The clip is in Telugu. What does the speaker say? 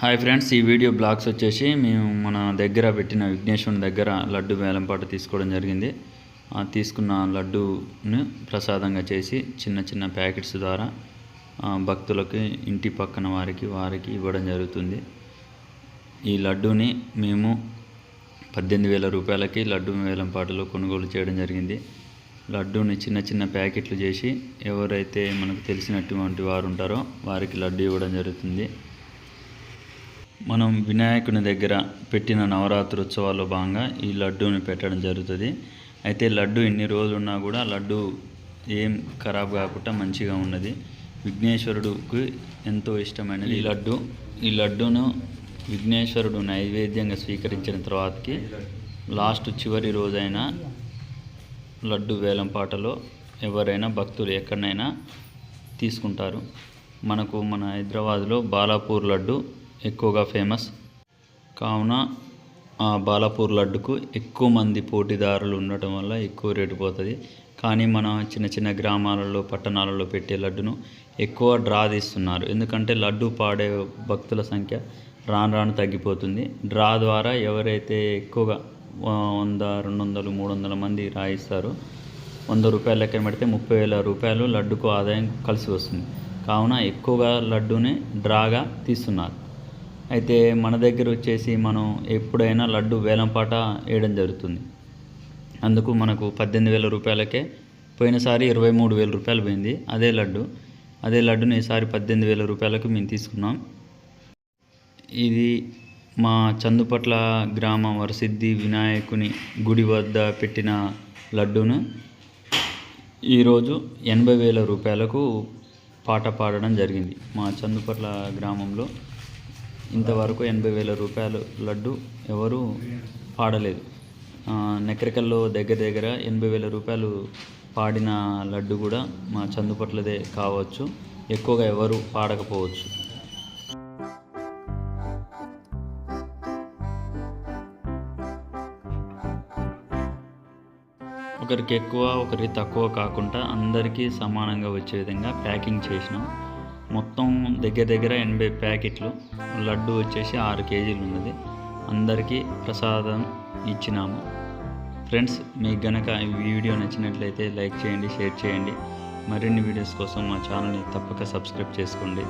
హాయ్ ఫ్రెండ్స్, ఈ వీడియో బ్లాగ్స్ వచ్చేసి మేము మన దగ్గర పెట్టిన విఘ్నేశ్వరుని దగ్గర లడ్డు వేలంపాట తీసుకోవడం జరిగింది. తీసుకున్న లడ్డూని ప్రసాదంగా చేసి చిన్న చిన్న ప్యాకెట్స్ ద్వారా భక్తులకి, ఇంటి పక్కన వారికి ఇవ్వడం జరుగుతుంది. ఈ లడ్డూని మేము 18,000 రూపాయలకి లడ్డు వేలంపాటలో కొనుగోలు చేయడం జరిగింది. లడ్డూని చిన్న చిన్న ప్యాకెట్లు చేసి ఎవరైతే మనకు తెలిసినటువంటి వారు ఉంటారో వారికి లడ్డు ఇవ్వడం జరుగుతుంది. మనం వినాయకుని దగ్గర పెట్టిన నవరాత్రి ఉత్సవాల్లో భాగంగా ఈ లడ్డూని పెట్టడం జరుగుతుంది. అయితే లడ్డు ఎన్ని రోజులు ఉన్నా కూడా లడ్డు ఏం ఖరాబ్ కాకుండా మంచిగా ఉన్నది. విఘ్నేశ్వరుడికి ఎంతో ఇష్టమైనది ఈ లడ్డూను విఘ్నేశ్వరుడు నైవేద్యంగా స్వీకరించిన తర్వాతకి చివరి రోజైన లడ్డు వేలంపాటలో ఎవరైనా భక్తులు ఎక్కడైనా తీసుకుంటారు. మన హైదరాబాద్లో బాలాపూర్ లడ్డు ఎక్కువగా ఫేమస్ కావున ఆ బాలాపూర్ లడ్డుకు ఎక్కువ మంది పోటీదారులు ఉండటం వల్ల ఎక్కువ రేటు పోతుంది. కానీ మన చిన్న చిన్న గ్రామాలలో, పట్టణాలలో పెట్టే లడ్డును ఎక్కువ డ్రా తీస్తున్నారు. ఎందుకంటే లడ్డు పాడే భక్తుల సంఖ్య రాను తగ్గిపోతుంది. డ్రా ద్వారా ఎవరైతే ఎక్కువగా 100, 200, 300 మంది రాయిస్తారో 100 రూపాయలు లెక్క పెడితే 30,000 రూపాయలు లడ్డుకు ఆదాయం కలిసి వస్తుంది. కావున ఎక్కువగా లడ్డూని డ్రాగా తీస్తున్నారు. అయితే మన దగ్గర వచ్చేసి మనం ఎప్పుడైనా లడ్డు వేలంపాట వేయడం జరుగుతుంది. అందుకు మనకు 18,000 రూపాయలకే పోయినసారి 23,000 రూపాయలు పోయింది. అదే లడ్డుని ఈసారి 18,000 రూపాయలకు మేము తీసుకున్నాం. ఇది మా చందుపట్ల గ్రామం వరసిద్ధి వినాయకుని గుడి వద్ద పెట్టిన లడ్డూను ఈరోజు 80,000 రూపాయలకు పాట పాడడం జరిగింది. మా చందుపట్ల గ్రామంలో ఇంతవరకు 80,000 రూపాయలు లడ్డు ఎవరు పాడలేదు. నెక్రికల్లో దగ్గర 80,000 రూపాయలు పాడిన లడ్డు కూడా మా చందుపట్లదే కావచ్చు. ఎక్కువగా ఎవరు పాడకపోవచ్చు. ఒకరికి ఎక్కువ, ఒకరికి తక్కువ కాకుండా అందరికీ సమానంగా వచ్చే విధంగా ప్యాకింగ్ చేసినాం. మొత్తం దగ్గర 80 ప్యాకెట్లు లడ్డు వచ్చేసి 6 కేజీలు ఉన్నది. అందరికీ ప్రసాదం ఇచ్చినాము. ఫ్రెండ్స్, మీకు గనక ఈ వీడియో నచ్చినట్లయితే లైక్ చేయండి, షేర్ చేయండి. మరిన్ని వీడియోస్ కోసం మా ఛానల్ని తప్పక సబ్స్క్రైబ్ చేసుకోండి.